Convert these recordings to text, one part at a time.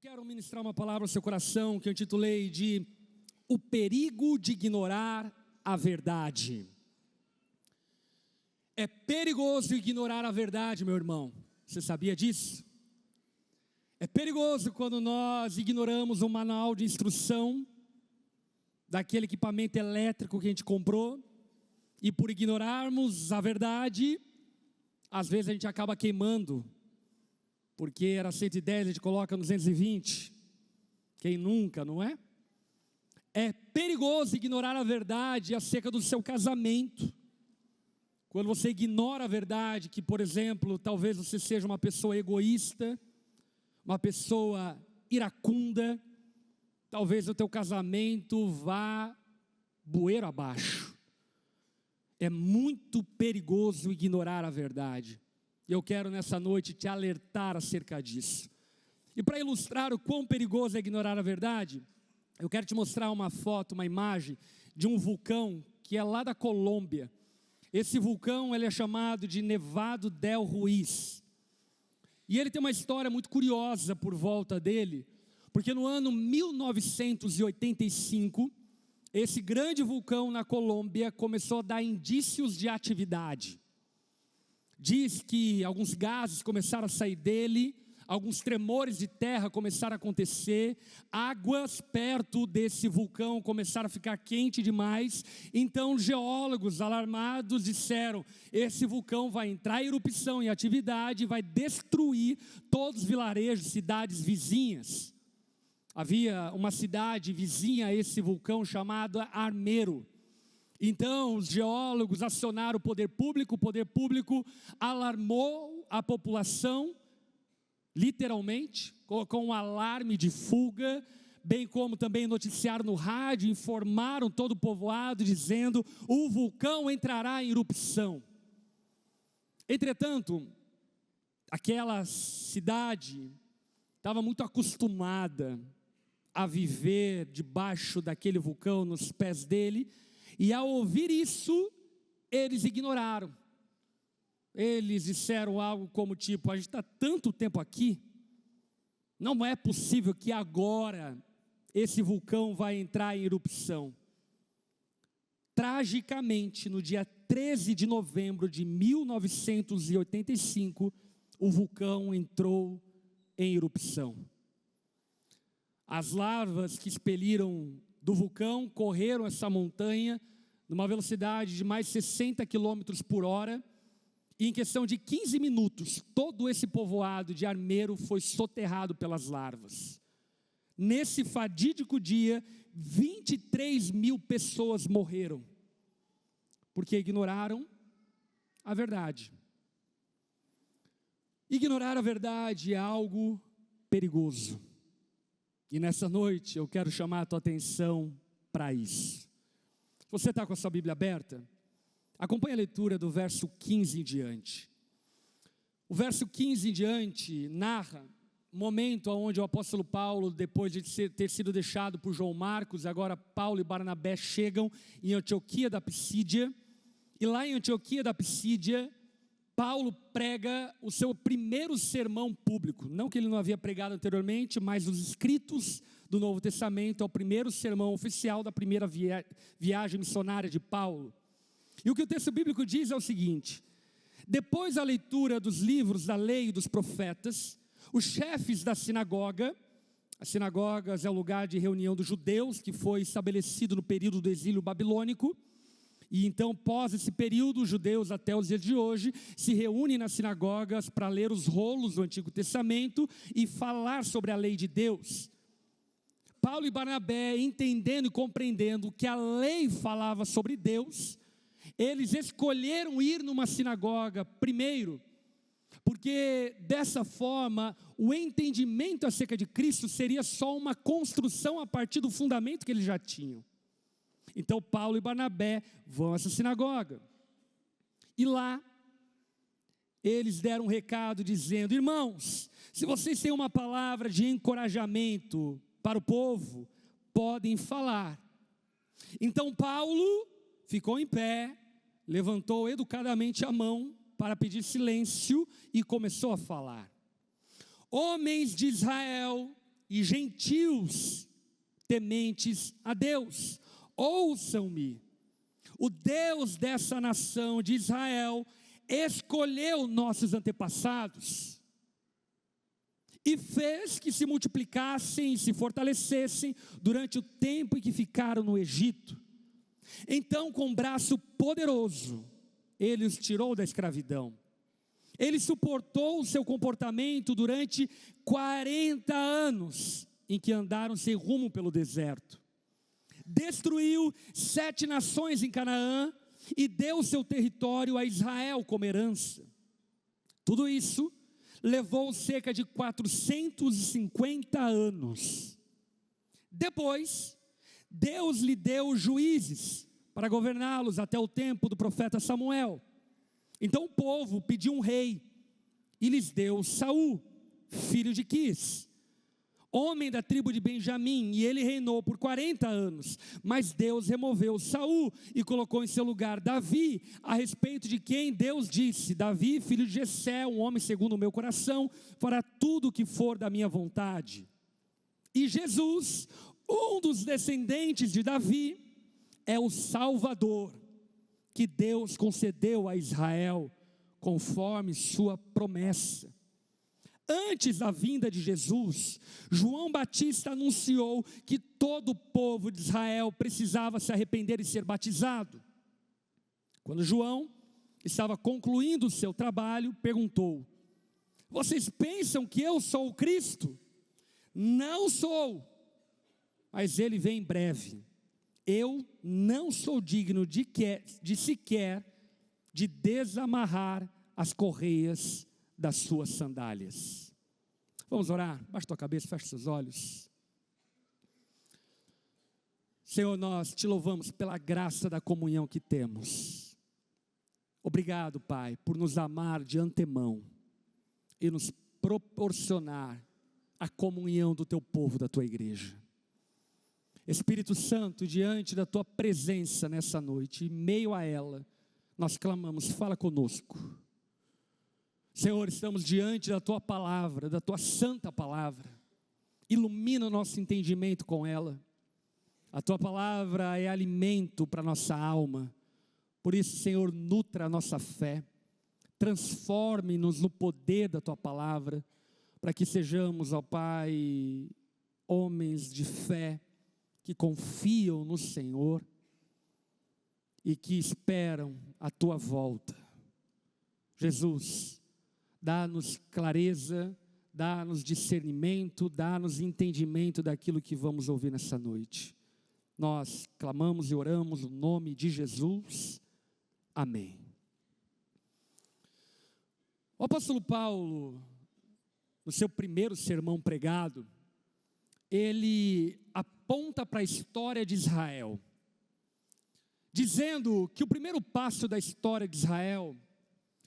quero ministrar uma palavra ao seu coração que eu intitulei de O Perigo de Ignorar a Verdade. É perigoso ignorar a verdade, meu irmão. Você sabia disso? É perigoso quando nós ignoramos o manual de instrução daquele equipamento elétrico que a gente comprou, e por ignorarmos a verdade, às vezes a gente acaba queimando, porque era 110, a gente coloca 220, quem nunca, não é? É perigoso ignorar a verdade acerca do seu casamento, quando você ignora a verdade, que por exemplo, talvez você seja uma pessoa egoísta, uma pessoa iracunda, talvez o teu casamento vá bueiro abaixo. É muito perigoso ignorar a verdade. E eu quero nessa noite te alertar acerca disso. E para ilustrar o quão perigoso é ignorar a verdade, eu quero te mostrar uma foto, uma imagem de um vulcão que é lá da Colômbia. Esse vulcão ele é chamado de Nevado del Ruiz. E ele tem uma história muito curiosa por volta dele, porque no ano 1985, esse grande vulcão na Colômbia começou a dar indícios de atividade. Diz que alguns gases começaram a sair dele, alguns tremores de terra começaram a acontecer, águas perto desse vulcão começaram a ficar quente demais. Então geólogos alarmados disseram: esse vulcão vai entrar em erupção, em atividade, e vai destruir todos os vilarejos, cidades vizinhas. Havia uma cidade vizinha a esse vulcão chamada Armero. Então os geólogos acionaram o poder público alarmou a população, literalmente, colocou um alarme de fuga, bem como também noticiaram no rádio, informaram todo o povoado dizendo: o vulcão entrará em erupção. Entretanto, aquela cidade estava muito acostumada a viver debaixo daquele vulcão, nos pés dele, e ao ouvir isso, eles ignoraram. Eles disseram algo como tipo: a gente está tanto tempo aqui, não é possível que agora esse vulcão vai entrar em erupção. Tragicamente, no dia 13 de novembro de 1985, o vulcão entrou em erupção. As lavas que expeliram do vulcão correram essa montanha numa velocidade de mais 60 km por hora, e em questão de 15 minutos, todo esse povoado de Armero foi soterrado pelas larvas. Nesse fatídico dia, 23 mil pessoas morreram, porque ignoraram a verdade. Ignorar a verdade é algo perigoso. E nessa noite eu quero chamar a tua atenção para isso. Se você está com a sua Bíblia aberta, acompanhe a leitura do verso 15 em diante. O verso 15 em diante narra o momento onde o apóstolo Paulo, depois de ter sido deixado por João Marcos, agora Paulo e Barnabé chegam em Antioquia da Pisídia. E lá em Antioquia da Pisídia, Paulo prega o seu primeiro sermão público. Não que ele não havia pregado anteriormente, mas os escritos do Novo Testamento é o primeiro sermão oficial da primeira viagem missionária de Paulo. E o que o texto bíblico diz é o seguinte: depois da leitura dos livros da lei e dos profetas, os chefes da sinagoga, as sinagogas é o lugar de reunião dos judeus que foi estabelecido no período do exílio babilônico. E então, pós esse período, os judeus até os dias de hoje se reúnem nas sinagogas para ler os rolos do Antigo Testamento e falar sobre a lei de Deus. Paulo e Barnabé, entendendo e compreendendo que a lei falava sobre Deus, eles escolheram ir numa sinagoga primeiro, porque dessa forma o entendimento acerca de Cristo seria só uma construção a partir do fundamento que eles já tinham. Então Paulo e Barnabé vão a essa sinagoga, e lá eles deram um recado dizendo: irmãos, se vocês têm uma palavra de encorajamento para o povo, podem falar. Então Paulo ficou em pé, levantou educadamente a mão para pedir silêncio e começou a falar: homens de Israel e gentios tementes a Deus, ouçam-me. O Deus dessa nação de Israel escolheu nossos antepassados e fez que se multiplicassem e se fortalecessem durante o tempo em que ficaram no Egito. Então, com braço poderoso, ele os tirou da escravidão. Ele suportou o seu comportamento durante 40 anos, em que andaram sem rumo pelo deserto. Destruiu 7 nações em Canaã e deu seu território a Israel como herança. Tudo isso levou cerca de 450 anos. Depois, Deus lhe deu juízes para governá-los até o tempo do profeta Samuel. Então o povo pediu um rei e lhes deu Saul, filho de Quis, homem da tribo de Benjamim, e ele reinou por 40 anos. Mas Deus removeu Saul e colocou em seu lugar Davi, a respeito de quem Deus disse: Davi, filho de Jessé, um homem segundo o meu coração, fará tudo o que for da minha vontade. E Jesus, um dos descendentes de Davi, é o Salvador que Deus concedeu a Israel, conforme sua promessa. Antes da vinda de Jesus, João Batista anunciou que todo o povo de Israel precisava se arrepender e ser batizado. Quando João estava concluindo o seu trabalho, perguntou: vocês pensam que eu sou o Cristo? Não sou, mas ele vem em breve. Eu não sou digno de sequer de desamarrar as correias das suas sandálias. Vamos orar? Baixa tua cabeça, fecha seus olhos. Senhor, nós te louvamos pela graça da comunhão que temos. Obrigado, Pai, por nos amar de antemão e nos proporcionar a comunhão do teu povo, da tua igreja. Espírito Santo, diante da tua presença nessa noite, em meio a ela, nós clamamos: fala conosco. Senhor, estamos diante da tua palavra, da tua santa palavra. Ilumina o nosso entendimento com ela. A tua palavra é alimento para a nossa alma. Por isso, Senhor, nutra a nossa fé. Transforme-nos no poder da tua palavra, para que sejamos, ó Pai, homens de fé, que confiam no Senhor e que esperam a tua volta. Jesus, dá-nos clareza, dá-nos discernimento, dá-nos entendimento daquilo que vamos ouvir nessa noite. Nós clamamos e oramos no nome de Jesus. Amém. O apóstolo Paulo, no seu primeiro sermão pregado, ele aponta para a história de Israel, dizendo que o primeiro passo da história de Israel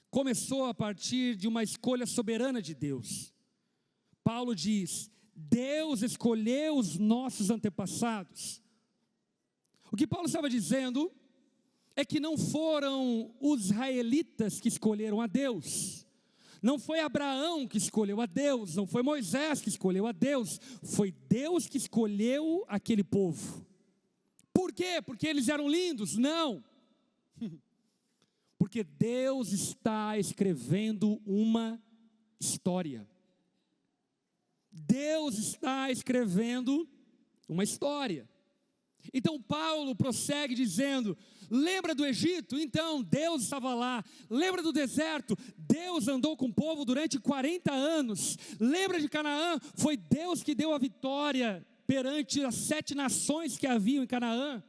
começou a partir de uma escolha soberana de Deus. Paulo diz: Deus escolheu os nossos antepassados. O que Paulo estava dizendo é que não foram os israelitas que escolheram a Deus, não foi Abraão que escolheu a Deus, não foi Moisés que escolheu a Deus, foi Deus que escolheu aquele povo. Por quê? Porque eles eram lindos? Não. Porque Deus está escrevendo uma história. Deus está escrevendo uma história. Então Paulo prossegue dizendo: lembra do Egito? Então Deus estava lá. Lembra do deserto? Deus andou com o povo durante 40 anos. Lembra de Canaã? Foi Deus que deu a vitória perante as 7 nações que haviam em Canaã.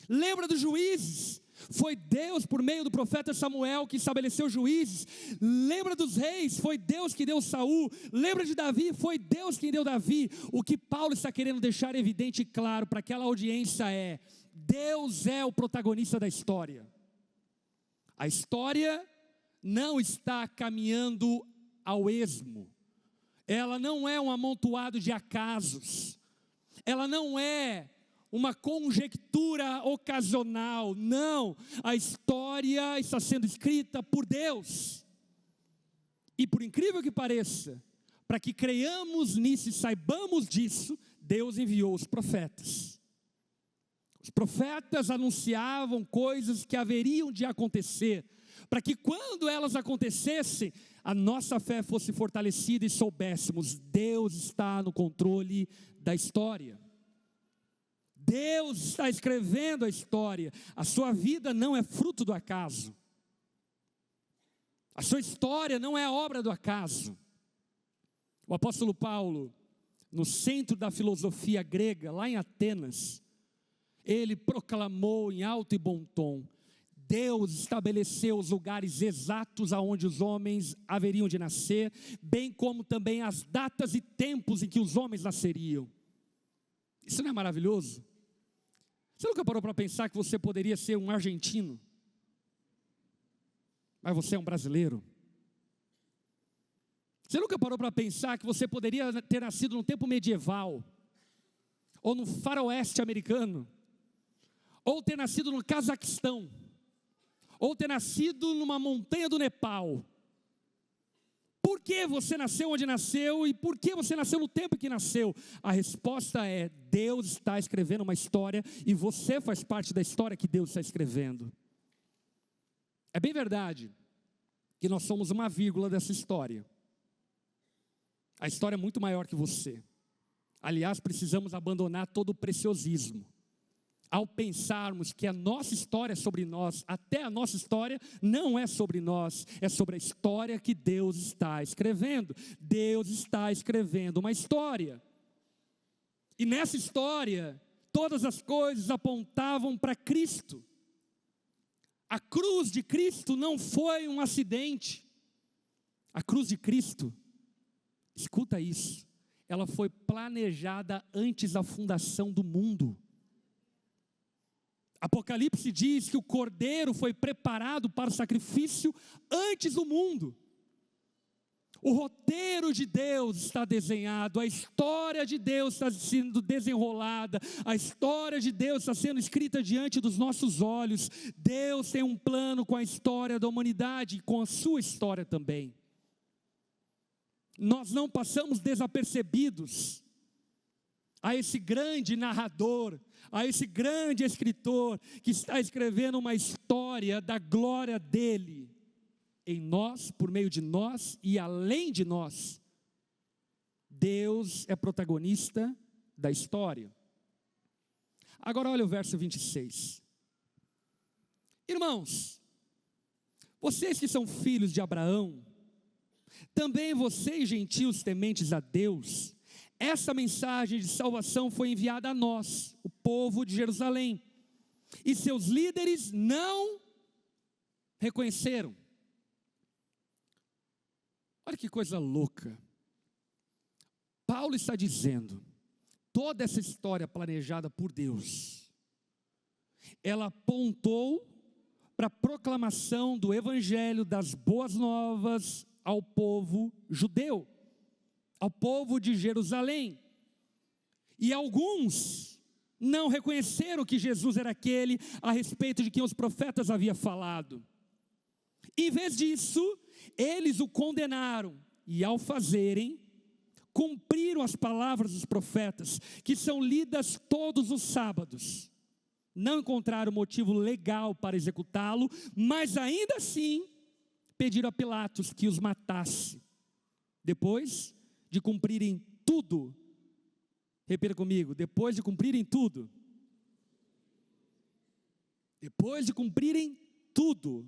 Lembra dos juízes? Foi Deus, por meio do profeta Samuel, que estabeleceu juízes. Lembra dos reis? Foi Deus que deu Saul. Lembra de Davi? Foi Deus quem deu Davi. O que Paulo está querendo deixar evidente e claro para aquela audiência é: Deus é o protagonista da história. A história não está caminhando ao esmo. Ela não é um amontoado de acasos. Ela não é uma conjectura ocasional. Não, a história está sendo escrita por Deus. E por incrível que pareça, para que creiamos nisso e saibamos disso, Deus enviou os profetas. Os profetas anunciavam coisas que haveriam de acontecer, para que quando elas acontecessem, a nossa fé fosse fortalecida e soubéssemos, Deus está no controle da história. Deus está escrevendo a história. A sua vida não é fruto do acaso. A sua história não é obra do acaso. O apóstolo Paulo, no centro da filosofia grega, lá em Atenas, ele proclamou em alto e bom tom: Deus estabeleceu os lugares exatos aonde os homens haveriam de nascer, bem como também as datas e tempos em que os homens nasceriam. Isso não é maravilhoso? Você nunca parou para pensar que você poderia ser um argentino, mas você é um brasileiro? Você nunca parou para pensar que você poderia ter nascido no tempo medieval, ou no faroeste americano, ou ter nascido no Cazaquistão, ou ter nascido numa montanha do Nepal? Por que você nasceu onde nasceu e por que você nasceu no tempo que nasceu? A resposta é: Deus está escrevendo uma história e você faz parte da história que Deus está escrevendo. É bem verdade que nós somos uma vírgula dessa história. A história é muito maior que você. Aliás, precisamos abandonar todo o preciosismo. Ao pensarmos que a nossa história é sobre nós, até a nossa história não é sobre nós, é sobre a história que Deus está escrevendo. Deus está escrevendo uma história. E nessa história, todas as coisas apontavam para Cristo. A cruz de Cristo não foi um acidente. A cruz de Cristo, escuta isso, ela foi planejada antes da fundação do mundo. Apocalipse diz que o cordeiro foi preparado para o sacrifício antes do mundo. O roteiro de Deus está desenhado, a história de Deus está sendo desenrolada, a história de Deus está sendo escrita diante dos nossos olhos. Deus tem um plano com a história da humanidade e com a sua história também. Nós não passamos desapercebidos a esse grande narrador, a esse grande escritor que está escrevendo uma história da glória dele em nós, por meio de nós e além de nós. Deus é protagonista da história. Agora olha o verso 26. Irmãos, vocês que são filhos de Abraão, também vocês gentios tementes a Deus, essa mensagem de salvação foi enviada a nós, o povo de Jerusalém, e seus líderes não reconheceram. Olha que coisa louca. Paulo está dizendo, toda essa história planejada por Deus, ela apontou para a proclamação do evangelho das boas novas ao povo judeu, ao povo de Jerusalém. E alguns não reconheceram que Jesus era aquele a respeito de quem os profetas haviam falado. Em vez disso, eles o condenaram e, ao fazerem, cumpriram as palavras dos profetas, que são lidas todos os sábados. Não encontraram motivo legal para executá-lo, mas ainda assim pediram a Pilatos que os matasse. Depois de cumprirem tudo, repita comigo, depois de cumprirem tudo, depois de cumprirem tudo,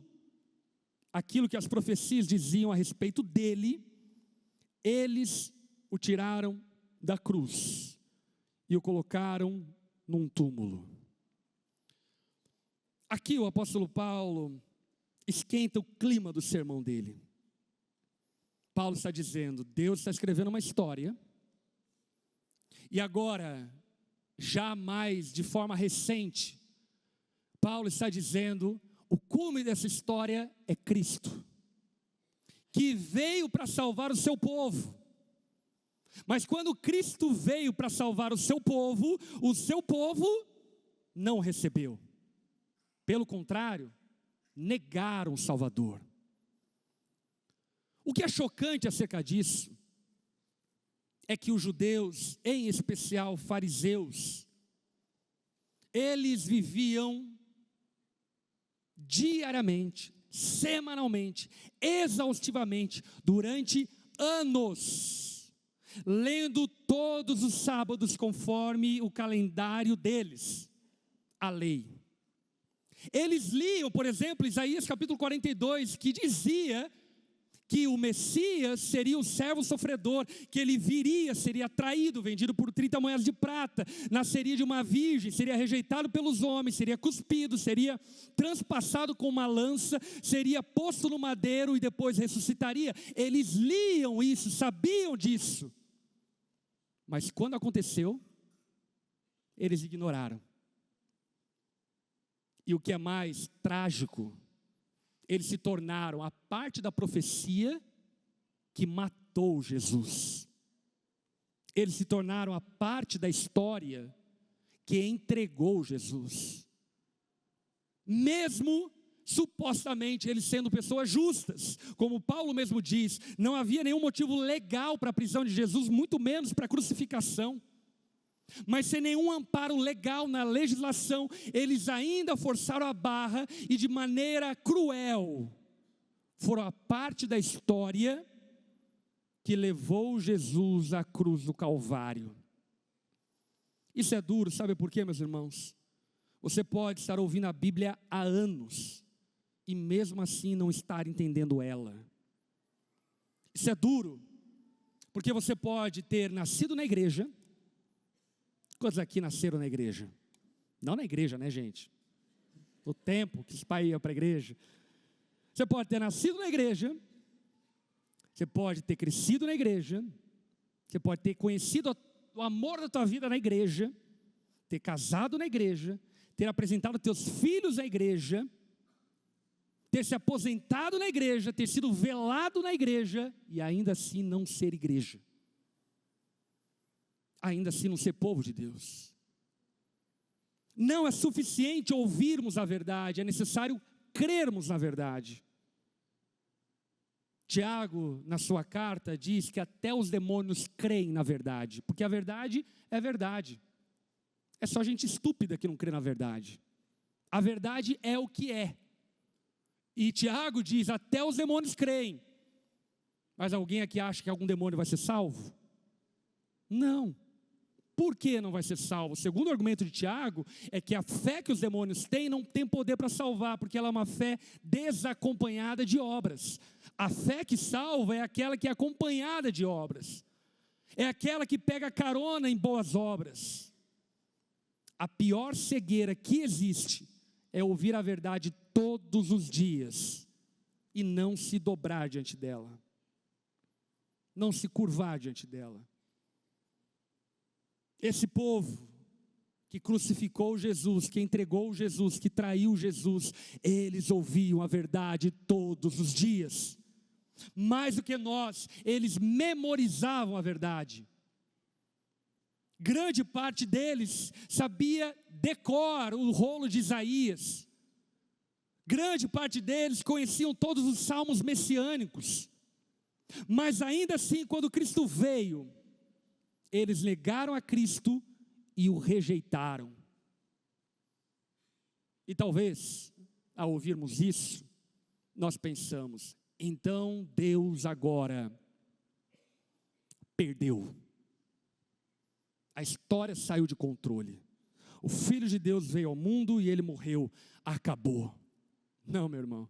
aquilo que as profecias diziam a respeito dele, eles o tiraram da cruz e o colocaram num túmulo. Aqui o apóstolo Paulo esquenta o clima do sermão dele. Paulo está dizendo, Deus está escrevendo uma história, e agora, já mais de forma recente, Paulo está dizendo, o cume dessa história é Cristo, que veio para salvar o seu povo. Mas quando Cristo veio para salvar o seu povo não o recebeu. Pelo contrário, negaram o Salvador. O que é chocante acerca disso é que os judeus, em especial fariseus, eles viviam diariamente, semanalmente, exaustivamente, durante anos, lendo todos os sábados conforme o calendário deles, a lei. Eles liam, por exemplo, Isaías capítulo 42, que dizia que o Messias seria o servo sofredor, que ele viria, seria traído, vendido por 30 moedas de prata, nasceria de uma virgem, seria rejeitado pelos homens, seria cuspido, seria transpassado com uma lança, seria posto no madeiro e depois ressuscitaria. Eles liam isso, sabiam disso, mas quando aconteceu, eles ignoraram. E o que é mais trágico, eles se tornaram a parte da profecia que matou Jesus. Eles se tornaram a parte da história que entregou Jesus. Mesmo supostamente eles sendo pessoas justas, como Paulo mesmo diz, não havia nenhum motivo legal para a prisão de Jesus, muito menos para a crucificação. Mas sem nenhum amparo legal na legislação, eles ainda forçaram a barra e de maneira cruel foram a parte da história que levou Jesus à cruz do Calvário. Isso é duro, sabe por quê, meus irmãos? Você pode estar ouvindo a Bíblia há anos e mesmo assim não estar entendendo ela. Isso é duro, porque você pode ter nascido na igreja. Quantos aqui nasceram na igreja? Não na igreja, né, gente? No tempo que os pais iam para a igreja. Você pode ter nascido na igreja, você pode ter crescido na igreja, você pode ter conhecido o amor da tua vida na igreja, ter casado na igreja, ter apresentado teus filhos à igreja, ter se aposentado na igreja, ter sido velado na igreja e ainda assim não ser igreja. Ainda assim não ser povo de Deus. Não é suficiente ouvirmos a verdade, é necessário crermos na verdade. Tiago, na sua carta, diz que até os demônios creem na verdade, porque a verdade é verdade. É só gente estúpida que não crê na verdade. A verdade é o que é. E Tiago diz, até os demônios creem. Mas alguém aqui acha que algum demônio vai ser salvo? Não. Por que não vai ser salvo? O segundo argumento de Tiago é que a fé que os demônios têm não tem poder para salvar, porque ela é uma fé desacompanhada de obras. A fé que salva é aquela que é acompanhada de obras. É aquela que pega carona em boas obras. A pior cegueira que existe é ouvir a verdade todos os dias e não se dobrar diante dela. Não se curvar diante dela. Esse povo que crucificou Jesus, que entregou Jesus, que traiu Jesus, eles ouviam a verdade todos os dias. Mais do que nós, eles memorizavam a verdade. Grande parte deles sabia decor o rolo de Isaías. Grande parte deles conheciam todos os salmos messiânicos. Mas ainda assim, quando Cristo veio, eles negaram a Cristo e o rejeitaram. E talvez, ao ouvirmos isso, nós pensamos, então Deus agora perdeu. A história saiu de controle. O Filho de Deus veio ao mundo e ele morreu. Acabou. Não, meu irmão.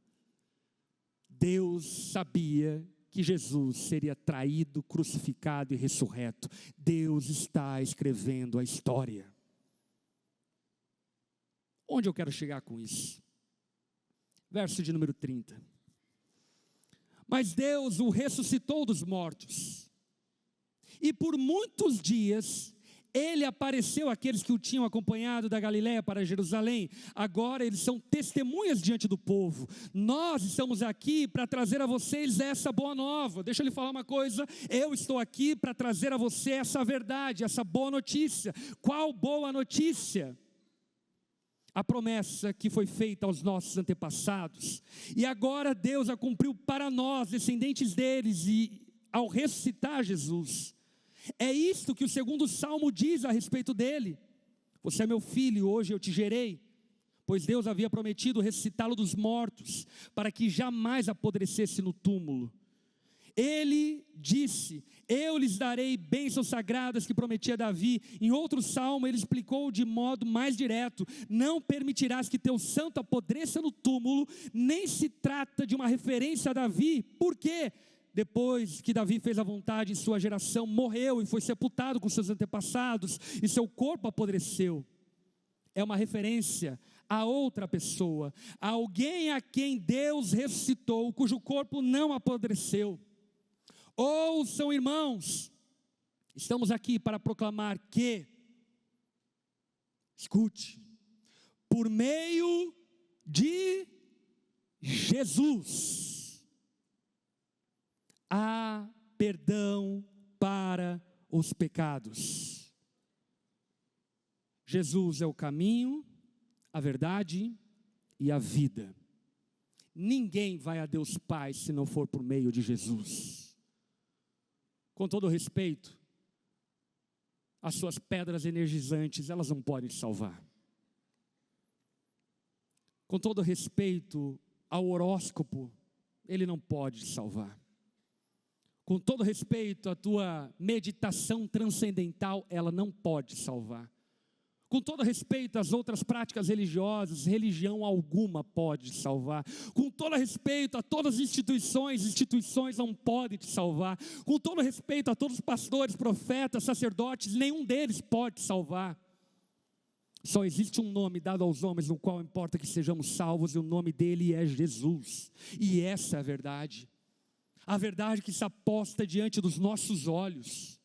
Deus sabia que Jesus seria traído, crucificado e ressurreto. Deus está escrevendo a história. Onde eu quero chegar com isso? Verso de número 30. Mas Deus o ressuscitou dos mortos, e por muitos dias ele apareceu àqueles que o tinham acompanhado da Galiléia para Jerusalém. Agora eles são testemunhas diante do povo. Nós estamos aqui para trazer a vocês essa boa nova. Deixa eu lhe falar uma coisa. Eu estou aqui para trazer a você essa verdade, essa boa notícia. Qual boa notícia? A promessa que foi feita aos nossos antepassados. E agora Deus a cumpriu para nós, descendentes deles, e ao ressuscitar Jesus, É isto que o segundo salmo diz a respeito dele: você é meu filho, e hoje eu te gerei. Pois Deus havia prometido ressuscitá-lo dos mortos, para que jamais apodrecesse no túmulo. Ele disse: eu lhes darei bênçãos sagradas que prometi a Davi. Em outro salmo ele explicou de modo mais direto: não permitirás que teu santo apodreça no túmulo. Nem se trata de uma referência a Davi. Por quê? Depois que Davi fez a vontade em sua geração, morreu e foi sepultado com seus antepassados, e seu corpo apodreceu. É uma referência a outra pessoa, a alguém a quem Deus ressuscitou, cujo corpo não apodreceu. Ouçam, irmãos, estamos aqui para proclamar que, escute, por meio de Jesus, há perdão para os pecados. Jesus é o caminho, a verdade e a vida. Ninguém vai a Deus Pai se não for por meio de Jesus. Com todo respeito, as suas pedras energizantes, elas não podem te salvar. Com todo respeito ao horóscopo, ele não pode te salvar. Com todo respeito à tua meditação transcendental, ela não pode te salvar. Com todo respeito às outras práticas religiosas, religião alguma pode te salvar. Com todo respeito a todas as instituições não podem te salvar. Com todo respeito a todos os pastores, profetas, sacerdotes, nenhum deles pode te salvar. Só existe um nome dado aos homens no qual importa que sejamos salvos, e o nome dele é Jesus. E essa é a verdade. A verdade que está posta diante dos nossos olhos.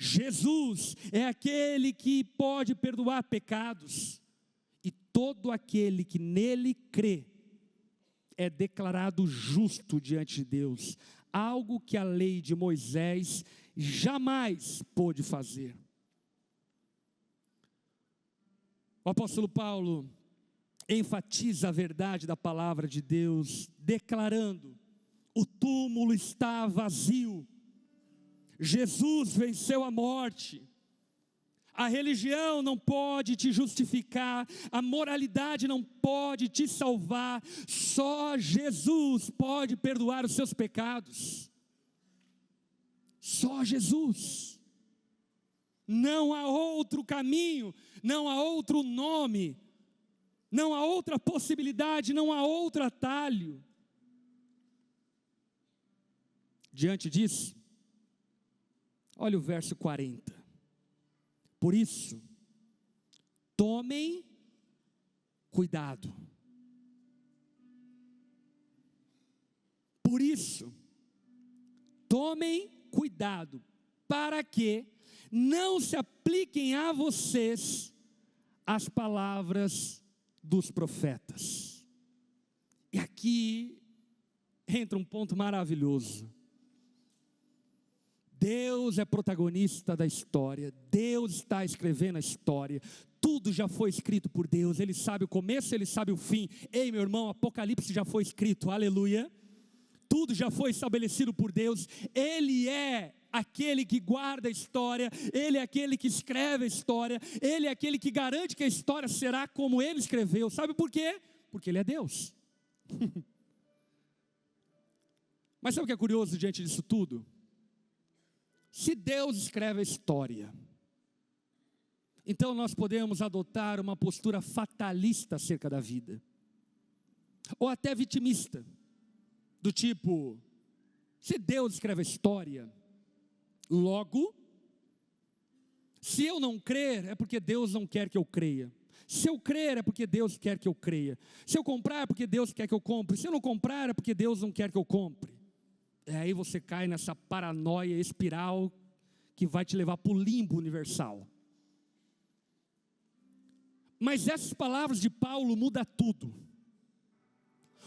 Jesus é aquele que pode perdoar pecados, e todo aquele que nele crê é declarado justo diante de Deus, algo que a lei de Moisés jamais pôde fazer. O apóstolo Paulo enfatiza a verdade da palavra de Deus, declarando: o túmulo está vazio. Jesus venceu a morte. A religião não pode te justificar, a moralidade não pode te salvar, só Jesus pode perdoar os seus pecados. Só Jesus. Não há outro caminho, não há outro nome, não há outra possibilidade, não há outro atalho. Diante disso, olha o verso 40. Por isso, tomem cuidado. Por isso, tomem cuidado, para que não se apliquem a vocês as palavras dos profetas. E aqui entra um ponto maravilhoso. Deus é protagonista da história, Deus está escrevendo a história, tudo já foi escrito por Deus, Ele sabe o começo, Ele sabe o fim. Ei, meu irmão, Apocalipse já foi escrito, aleluia. Tudo já foi estabelecido por Deus. Ele é aquele que guarda a história, Ele é aquele que escreve a história, Ele é aquele que garante que a história será como Ele escreveu. Sabe por quê? Porque Ele é Deus. Mas sabe o que é curioso diante disso tudo? Se Deus escreve a história, então nós podemos adotar uma postura fatalista acerca da vida, ou até vitimista, do tipo: se Deus escreve a história, logo, se eu não crer, é porque Deus não quer que eu creia. Se eu crer, é porque Deus quer que eu creia. Se eu comprar, é porque Deus quer que eu compre. Se eu não comprar, é porque Deus não quer que eu compre. Aí você cai nessa paranoia espiral que vai te levar para o limbo universal. Mas essas palavras de Paulo mudam tudo.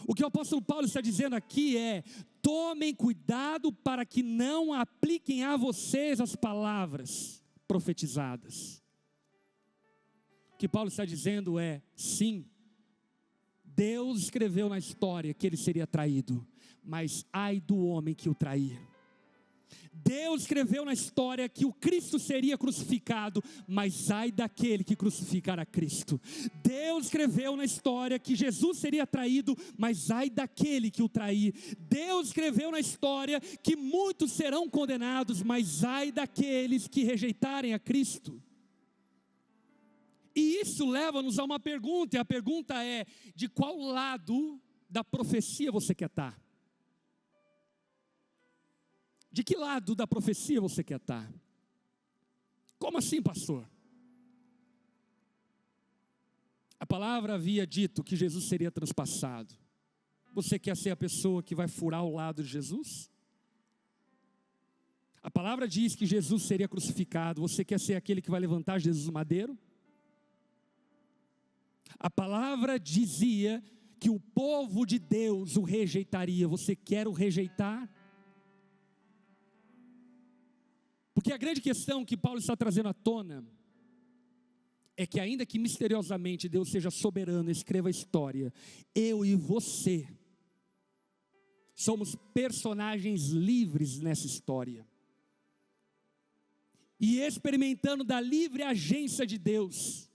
O que o apóstolo Paulo está dizendo aqui é: tomem cuidado para que não apliquem a vocês as palavras profetizadas. O que Paulo está dizendo é: sim, Deus escreveu na história que ele seria traído, mas ai do homem que o trair. Deus escreveu na história que o Cristo seria crucificado, mas ai daquele que crucificar a Cristo. Deus escreveu na história que Jesus seria traído, mas ai daquele que o trair. Deus escreveu na história que muitos serão condenados, mas ai daqueles que rejeitarem a Cristo. E isso leva-nos a uma pergunta, e a pergunta é: de qual lado da profecia você quer estar? De que lado da profecia você quer estar? Como assim, pastor? A palavra havia dito que Jesus seria transpassado. Você quer ser a pessoa que vai furar o lado de Jesus? A palavra diz que Jesus seria crucificado. Você quer ser aquele que vai levantar Jesus do madeiro? A palavra dizia que o povo de Deus o rejeitaria. Você quer o rejeitar? Porque a grande questão que Paulo está trazendo à tona é que, ainda que misteriosamente Deus seja soberano, escreva a história, eu e você somos personagens livres nessa história. E experimentando da livre agência de Deus,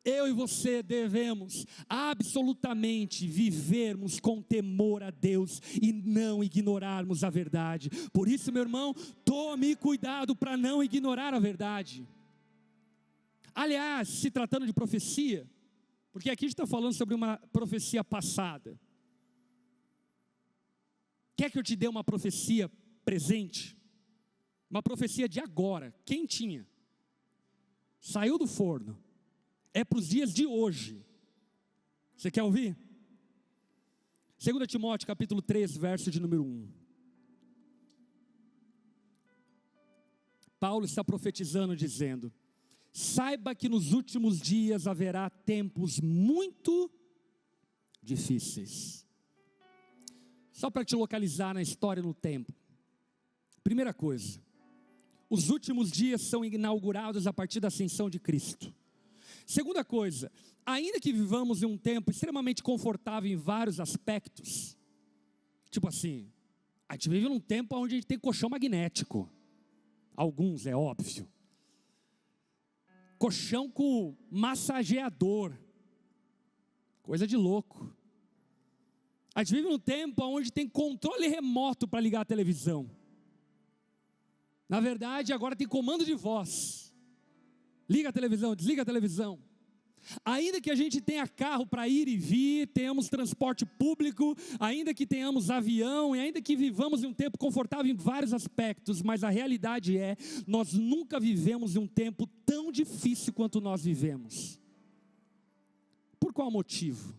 eu e você devemos absolutamente vivermos com temor a Deus e não ignorarmos a verdade. Por isso, meu irmão, tome cuidado para não ignorar a verdade. Aliás, se tratando de profecia, porque aqui a gente está falando sobre uma profecia passada. Quer que eu te dê uma profecia presente? Uma profecia de agora, quentinha. Saiu do forno. É para os dias de hoje. Você quer ouvir? 2 Timóteo capítulo 3, verso de número 1. Paulo está profetizando dizendo: saiba que nos últimos dias haverá tempos muito difíceis. Só para te localizar na história, no tempo. Primeira coisa, os últimos dias são inaugurados a partir da ascensão de Cristo. Segunda coisa, ainda que vivamos em um tempo extremamente confortável em vários aspectos, tipo assim, a gente vive num tempo onde a gente tem colchão magnético, alguns é óbvio, colchão com massageador, coisa de louco. A gente vive num tempo onde tem controle remoto para ligar a televisão. Na verdade, agora tem comando de voz. Liga a televisão, desliga a televisão. Ainda que a gente tenha carro para ir e vir, tenhamos transporte público, ainda que tenhamos avião, e ainda que vivamos em um tempo confortável em vários aspectos, mas a realidade é, nós nunca vivemos em um tempo tão difícil quanto nós vivemos. Por qual motivo?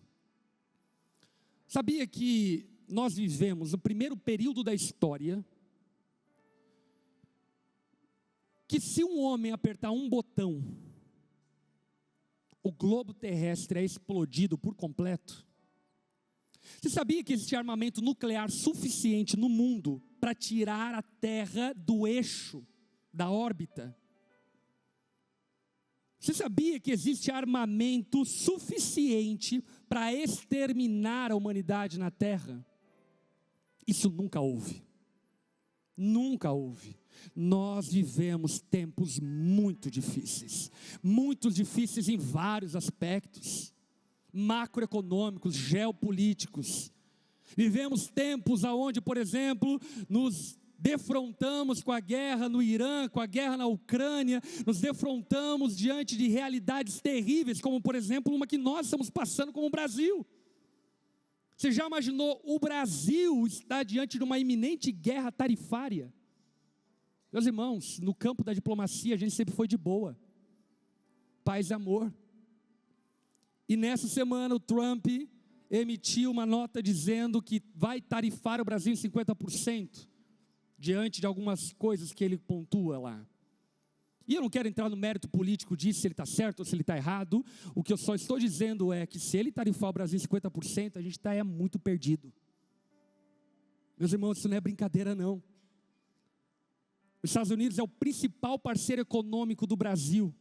Sabia que nós vivemos o primeiro período da história, que se um homem apertar um botão, o globo terrestre é explodido por completo? Você sabia que existe armamento nuclear suficiente no mundo para tirar a Terra do eixo, da órbita? Você sabia que existe armamento suficiente para exterminar a humanidade na Terra? Isso nunca houve. Nunca houve. Nós vivemos tempos muito difíceis em vários aspectos, macroeconômicos, geopolíticos. Vivemos tempos onde, por exemplo, nos defrontamos com a guerra no Irã, com a guerra na Ucrânia, nos defrontamos diante de realidades terríveis, como por exemplo uma que nós estamos passando como o Brasil. Você já imaginou o Brasil estar diante de uma iminente guerra tarifária? Meus irmãos, no campo da diplomacia a gente sempre foi de boa, paz e amor. E nessa semana o Trump emitiu uma nota dizendo que vai tarifar o Brasil em 50%, diante de algumas coisas que ele pontua lá. E eu não quero entrar no mérito político disso, se ele está certo ou se ele está errado. O que eu só estou dizendo é que se ele tarifar o Brasil em 50%, a gente está muito perdido. Meus irmãos, isso não é brincadeira não. Os Estados Unidos é o principal parceiro econômico do Brasil.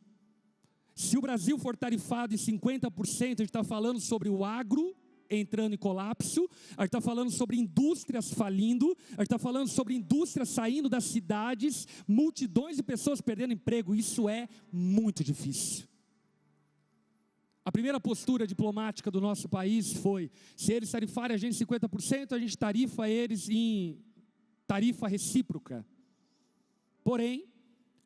Se o Brasil for tarifado em 50%, a gente está falando sobre o agro entrando em colapso, a gente está falando sobre indústrias falindo, a gente está falando sobre indústrias saindo das cidades, multidões de pessoas perdendo emprego. Isso é muito difícil. A primeira postura diplomática do nosso país foi: se eles tarifarem a gente 50%, a gente tarifa eles em tarifa recíproca. Porém,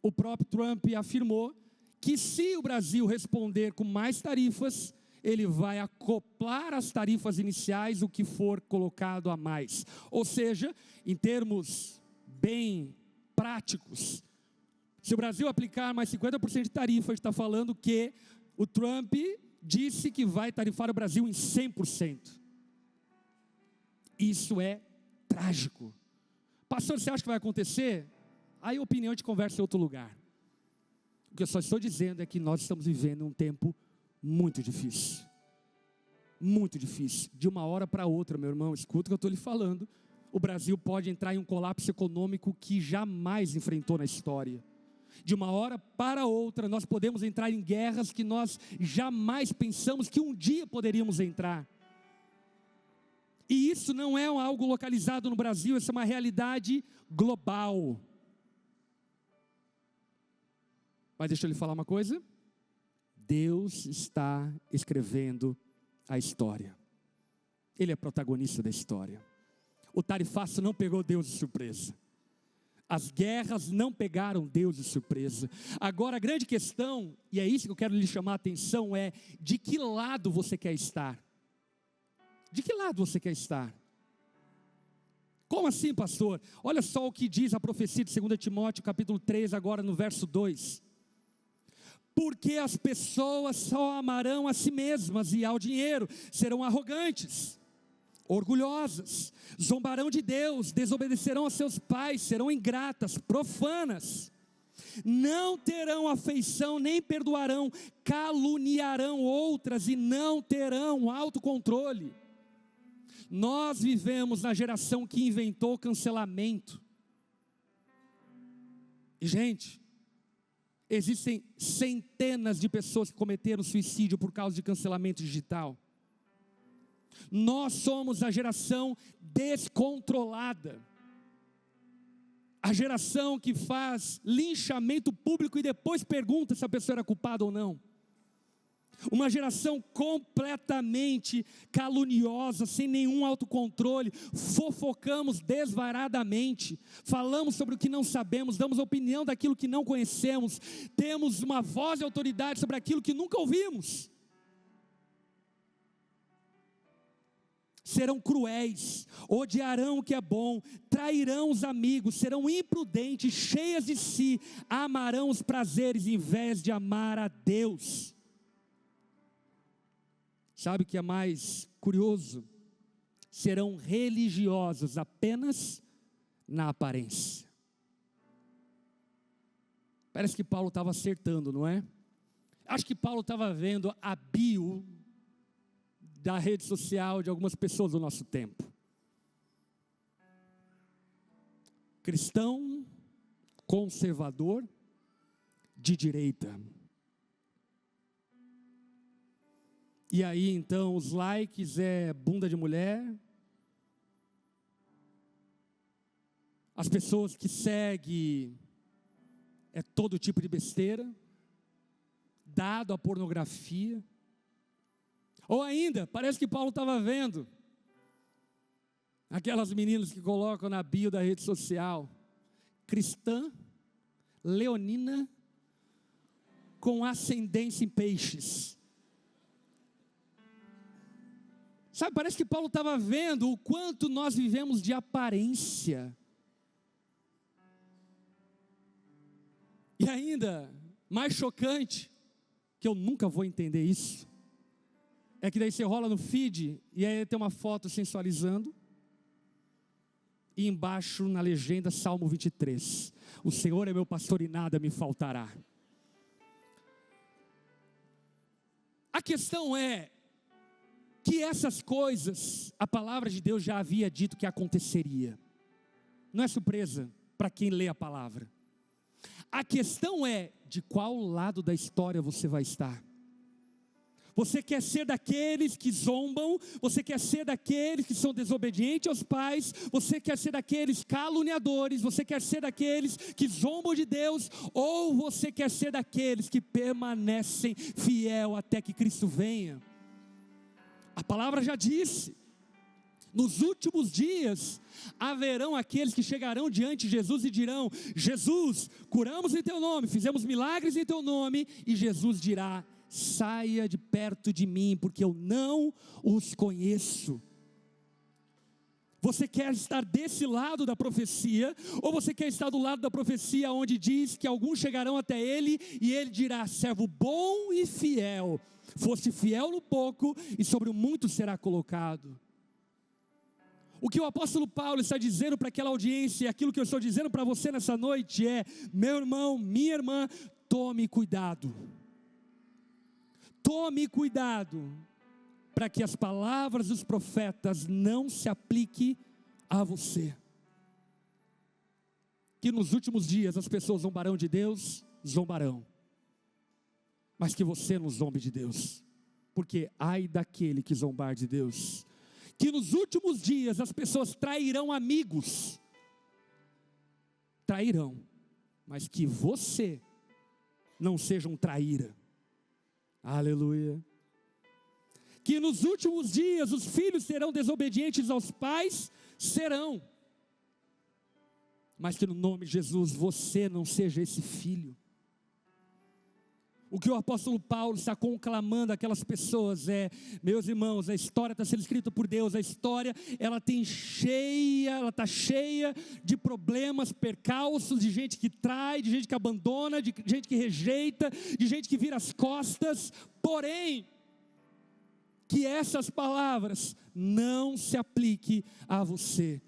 o próprio Trump afirmou que se o Brasil responder com mais tarifas, ele vai acoplar às tarifas iniciais o que for colocado a mais. Ou seja, em termos bem práticos, se o Brasil aplicar mais 50% de tarifa, a gente está falando que o Trump disse que vai tarifar o Brasil em 100%. Isso é trágico. Pastor, você acha que vai acontecer? Aí a opinião de conversa em outro lugar. O que eu só estou dizendo é que nós estamos vivendo um tempo muito difícil. Muito difícil. De uma hora para outra, meu irmão, escuta o que eu estou lhe falando. O Brasil pode entrar em um colapso econômico que jamais enfrentou na história. De uma hora para outra, nós podemos entrar em guerras que nós jamais pensamos que um dia poderíamos entrar. E isso não é algo localizado no Brasil, isso é uma realidade global. Mas deixa eu lhe falar uma coisa. Deus está escrevendo a história. Ele é protagonista da história. O tarifaço não pegou Deus de surpresa. As guerras não pegaram Deus de surpresa. Agora a grande questão, e é isso que eu quero lhe chamar a atenção, é: de que lado você quer estar? De que lado você quer estar? Como assim, pastor? Olha só o que diz a profecia de 2 Timóteo capítulo 3, agora no verso 2. Porque as pessoas só amarão a si mesmas e ao dinheiro, serão arrogantes, orgulhosas, zombarão de Deus, desobedecerão a seus pais, serão ingratas, profanas, não terão afeição, nem perdoarão, caluniarão outras e não terão autocontrole. Nós vivemos na geração que inventou cancelamento. E gente, existem centenas de pessoas que cometeram suicídio por causa de cancelamento digital. Nós somos a geração descontrolada. A geração que faz linchamento público e depois pergunta se a pessoa era culpada ou não. Uma geração completamente caluniosa, sem nenhum autocontrole, fofocamos desvaradamente, falamos sobre o que não sabemos, damos opinião daquilo que não conhecemos, temos uma voz de autoridade sobre aquilo que nunca ouvimos. Serão cruéis, odiarão o que é bom, trairão os amigos, serão imprudentes, cheias de si, amarão os prazeres em vez de amar a Deus. Sabe o que é mais curioso? Serão religiosos apenas na aparência. Parece que Paulo estava acertando, não é? Acho que Paulo estava vendo a bio da rede social de algumas pessoas do nosso tempo. Cristão, conservador, de direita. E aí então os likes é bunda de mulher. As pessoas que seguem é todo tipo de besteira, dado à pornografia. Ou ainda, parece que Paulo estava vendo aquelas meninas que colocam na bio da rede social: cristã, leonina, com ascendência em peixes. Sabe, parece que Paulo estava vendo o quanto nós vivemos de aparência. E ainda, mais chocante, que eu nunca vou entender isso, é que daí você rola no feed, e aí tem uma foto sensualizando, e embaixo na legenda Salmo 23, o Senhor é meu pastor e nada me faltará. A questão é que essas coisas, a palavra de Deus já havia dito que aconteceria. Não é surpresa para quem lê a palavra. A questão é de qual lado da história você vai estar. Você quer ser daqueles que zombam? Você quer ser daqueles que são desobedientes aos pais? Você quer ser daqueles caluniadores? Você quer ser daqueles que zombam de Deus? Ou você quer ser daqueles que permanecem fiel até que Cristo venha? A palavra já disse: nos últimos dias haverão aqueles que chegarão diante de Jesus e dirão: Jesus, curamos em teu nome, fizemos milagres em teu nome. E Jesus dirá: saia de perto de mim, porque eu não os conheço. Você quer estar desse lado da profecia, ou você quer estar do lado da profecia onde diz que alguns chegarão até ele e ele dirá: servo bom e fiel, foste fiel no pouco e sobre o muito será colocado. O que o apóstolo Paulo está dizendo para aquela audiência, e aquilo que eu estou dizendo para você nessa noite é: meu irmão, minha irmã, tome cuidado. Tome cuidado para que as palavras dos profetas não se apliquem a você. Que nos últimos dias as pessoas zombarão de Deus, zombarão. Mas que você não zombe de Deus, porque ai daquele que zombar de Deus. Que nos últimos dias as pessoas trairão amigos, trairão, mas que você não seja um traíra. Aleluia. Que nos últimos dias os filhos serão desobedientes aos pais, serão, mas que no nome de Jesus você não seja esse filho. O que o apóstolo Paulo está conclamando aquelas pessoas é: meus irmãos, a história está sendo escrita por Deus, a história ela está cheia de problemas, percalços, de gente que trai, de gente que abandona, de gente que rejeita, de gente que vira as costas. Porém, que essas palavras não se apliquem a você.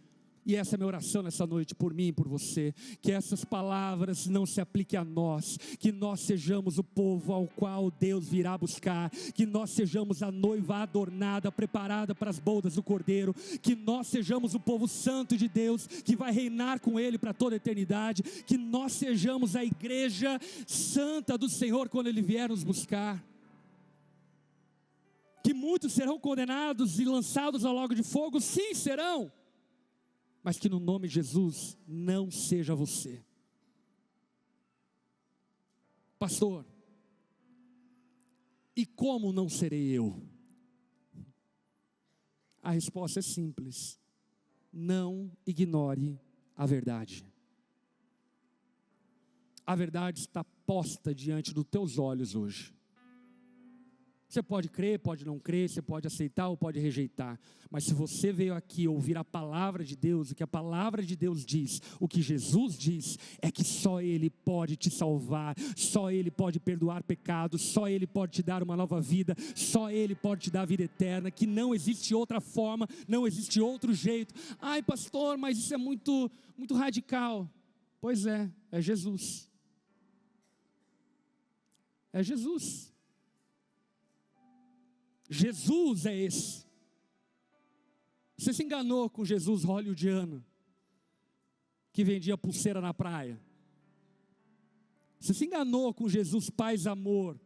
E essa é a minha oração nessa noite, por mim e por você, que essas palavras não se apliquem a nós, que nós sejamos o povo ao qual Deus virá buscar, que nós sejamos a noiva adornada, preparada para as bodas do Cordeiro, que nós sejamos o povo santo de Deus, que vai reinar com Ele para toda a eternidade, que nós sejamos a igreja santa do Senhor quando Ele vier nos buscar. Que muitos serão condenados e lançados ao lago de fogo, sim, serão, mas que no nome de Jesus não seja você. Pastor, e como não serei eu? A resposta é simples: não ignore a verdade. A verdade está posta diante dos teus olhos hoje. Você pode crer, pode não crer, você pode aceitar ou pode rejeitar, mas se você veio aqui ouvir a palavra de Deus, o que a palavra de Deus diz, o que Jesus diz, é que só Ele pode te salvar, só Ele pode perdoar pecados, só Ele pode te dar uma nova vida, só Ele pode te dar a vida eterna, que não existe outra forma, não existe outro jeito. Ai pastor, mas isso é muito radical. Pois é Jesus. É Jesus. Jesus é esse. Você se enganou com Jesus hollywoodiano, que vendia pulseira na praia. Você se enganou com Jesus paz amor,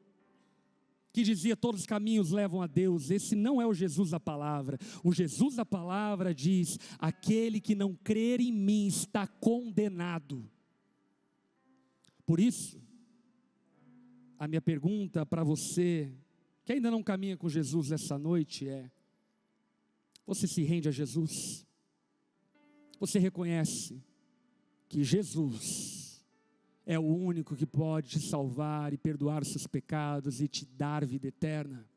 que dizia todos os caminhos levam a Deus. Esse não é o Jesus da palavra. O Jesus da palavra diz: aquele que não crer em mim está condenado. Por isso, a minha pergunta para você que ainda não caminha com Jesus nessa noite é: você se rende a Jesus? Você reconhece que Jesus é o único que pode te salvar e perdoar os seus pecados e te dar vida eterna?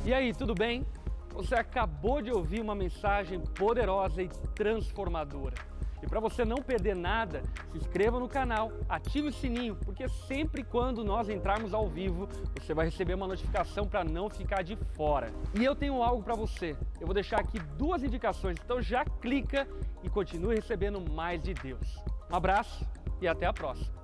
E aí, tudo bem? Você acabou de ouvir uma mensagem poderosa e transformadora. E para você não perder nada, se inscreva no canal, ative o sininho, porque sempre quando nós entrarmos ao vivo, você vai receber uma notificação para não ficar de fora. E eu tenho algo para você, eu vou deixar aqui 2 indicações, então já clica e continue recebendo mais de Deus. Um abraço e até a próxima.